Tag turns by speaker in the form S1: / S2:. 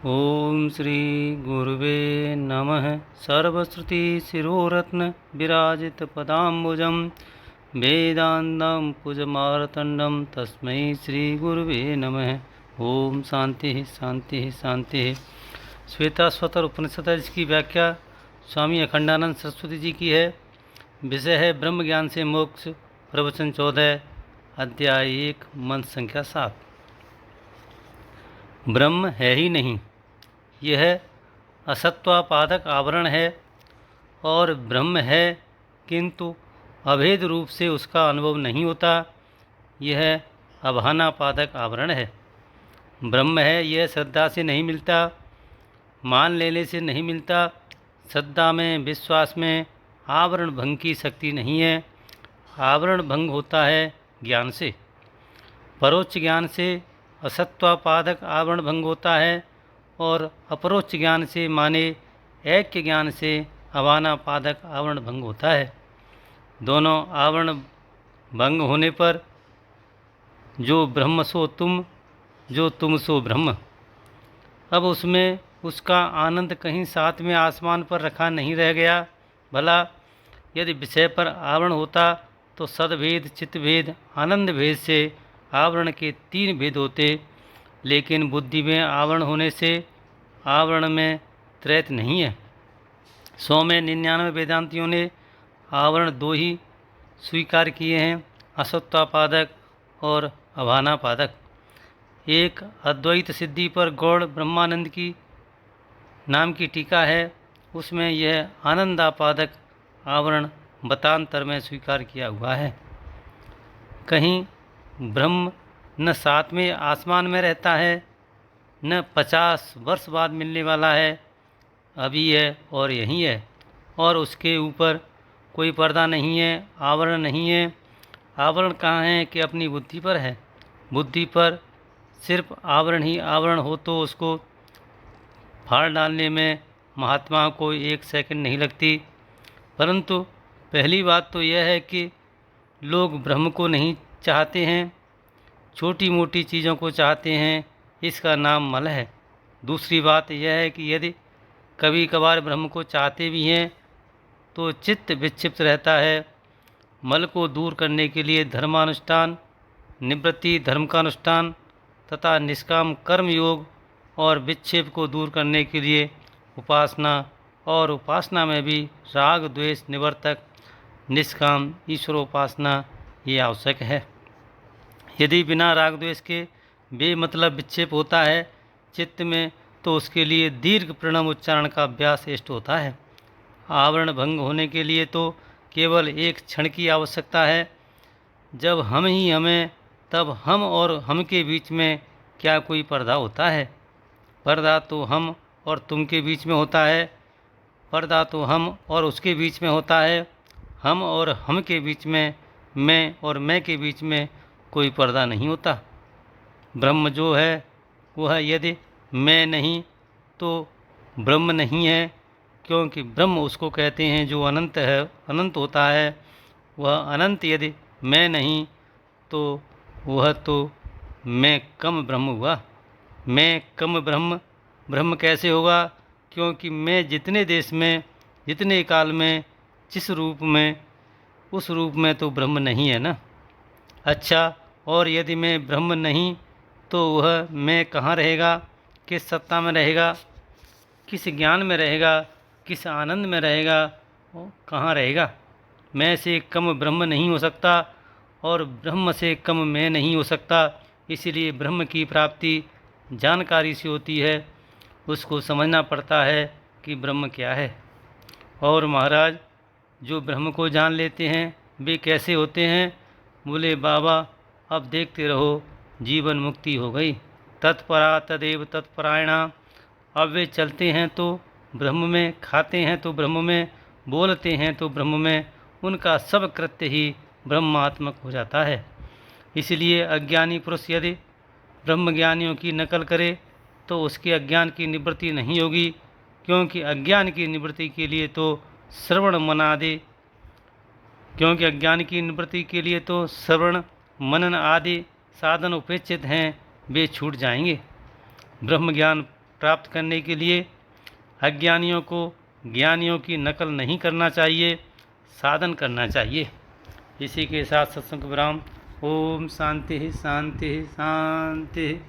S1: ओम श्री गुरुवे नमः। सर्वश्रुति शिरोरत्न विराजित पदाम्बुजं वेदान्तं पुजमार्तण्डं तस्मै श्री गुरुवे नमः। ओम शांति शांति शांति। श्वेताश्वतर उपनिषद जिसकी व्याख्या स्वामी अखंडानंद सरस्वती जी की है। विषय है ब्रह्म ज्ञान से मोक्ष। प्रवचन 14 अध्याय 1 मंत्र संख्या 7। ब्रह्म है ही नहीं, यह असत्वापादक आवरण है, और ब्रह्म है किंतु अभेद रूप से उसका अनुभव नहीं होता, यह अभानापादक आवरण है। ब्रह्म है यह श्रद्धा से नहीं मिलता, मान लेने से नहीं मिलता। श्रद्धा में, विश्वास में आवरण भंग की शक्ति नहीं है। आवरण भंग होता है ज्ञान से। परोक्ष ज्ञान से असत्वापादक आवरण भंग होता है, और अपरोक्ष ज्ञान से माने ऐक्य ज्ञान से अभानापादक आवरण भंग होता है। दोनों आवरण भंग होने पर जो ब्रह्म सो तुम, जो तुम सो ब्रह्म। अब उसमें उसका आनंद कहीं सातवें आसमान पर रखा नहीं रह गया। भला यदि विषय पर आवरण होता तो सद्भेद, चित्तभेद, आनंद भेद से आवरण के 3 भेद होते, लेकिन बुद्धि में आवरण होने से आवरण में त्रैत नहीं है। 100 में 99 वेदांतियों ने आवरण 2 ही स्वीकार किए हैं, असत्वापादक और अभानापादक। एक अद्वैत सिद्धि पर गौड़ ब्रह्मानंद की नाम की टीका है, उसमें यह आनंदापादक आवरण बतांतर में स्वीकार किया हुआ है। कहीं ब्रह्म न 7वें आसमान में रहता है, न 50 वर्ष बाद मिलने वाला है, अभी है और यहीं है, और उसके ऊपर कोई पर्दा नहीं है, आवरण नहीं है। आवरण कहाँ है कि अपनी बुद्धि पर है। बुद्धि पर सिर्फ आवरण ही आवरण हो तो उसको फाड़ डालने में महात्मा को 1 सेकंड नहीं लगती। परंतु पहली बात तो यह है कि लोग ब्रह्म को नहीं चाहते हैं, छोटी मोटी चीज़ों को चाहते हैं, इसका नाम मल है। दूसरी बात यह है कि यदि कभी कभार ब्रह्म को चाहते भी हैं तो चित्त विक्षिप्त रहता है। मल को दूर करने के लिए धर्मानुष्ठान, निवृत्ति धर्म का अनुष्ठान तथा निष्काम कर्म योग, और विक्षेप को दूर करने के लिए उपासना, और उपासना में भी राग द्वेष निवर्तक निष्काम ईश्वरोपासना ये आवश्यक है। यदि बिना राग द्वेष के बेमतलब विक्षेप होता है चित्त में तो उसके लिए दीर्घ प्रणव उच्चारण का अभ्यास श्रेष्ठ होता है। आवरण भंग होने के लिए तो केवल एक क्षण की आवश्यकता है, जब हम ही हमें, तब हम और हम के बीच में क्या कोई पर्दा होता है। पर्दा तो हम और तुम के बीच में होता है, पर्दा तो हम और उसके बीच में होता है। हम और हम के बीच में, मैं और मैं के बीच में कोई पर्दा नहीं होता। ब्रह्म जो है वह यदि मैं नहीं तो ब्रह्म नहीं है, क्योंकि ब्रह्म उसको कहते हैं जो अनंत है, अनंत होता है। वह अनंत यदि मैं नहीं तो वह तो मैं कम ब्रह्म हुआ। मैं कम ब्रह्म, ब्रह्म कैसे होगा? क्योंकि मैं जितने देश में, जितने काल में, जिस रूप में, उस रूप में तो ब्रह्म नहीं है ना। अच्छा, और यदि मैं ब्रह्म नहीं तो वह मैं कहाँ रहेगा? किस सत्ता में रहेगा? किस ज्ञान में रहेगा? किस आनंद में रहेगा? वो कहाँ रहेगा? मैं से कम ब्रह्म नहीं हो सकता, और ब्रह्म से कम मैं नहीं हो सकता। इसलिए ब्रह्म की प्राप्ति जानकारी से होती है, उसको समझना पड़ता है कि ब्रह्म क्या है। और महाराज जो ब्रह्म को जान लेते हैं वे कैसे होते हैं? बोले बाबा अब देखते रहो, जीवन मुक्ति हो गई। तत्परा तदेव तत्परायणा। अब वे चलते हैं तो ब्रह्म में, खाते हैं तो ब्रह्म में, बोलते हैं तो ब्रह्म में, उनका सब कृत्य ही ब्रह्मात्मक हो जाता है। इसलिए अज्ञानी पुरुष यदि ब्रह्मज्ञानियों की नकल करे तो उसके अज्ञान की निवृत्ति नहीं होगी, क्योंकि अज्ञान की निवृत्ति के लिए तो श्रवण मनादि, क्योंकि अज्ञान की निवृत्ति के लिए तो श्रवण मनन आदि साधन उपेक्षित हैं, वे छूट जाएंगे। ब्रह्म ज्ञान प्राप्त करने के लिए अज्ञानियों को ज्ञानियों की नकल नहीं करना चाहिए, साधन करना चाहिए। इसी के साथ सत्संग विराम। ओम शांति शांति शांति।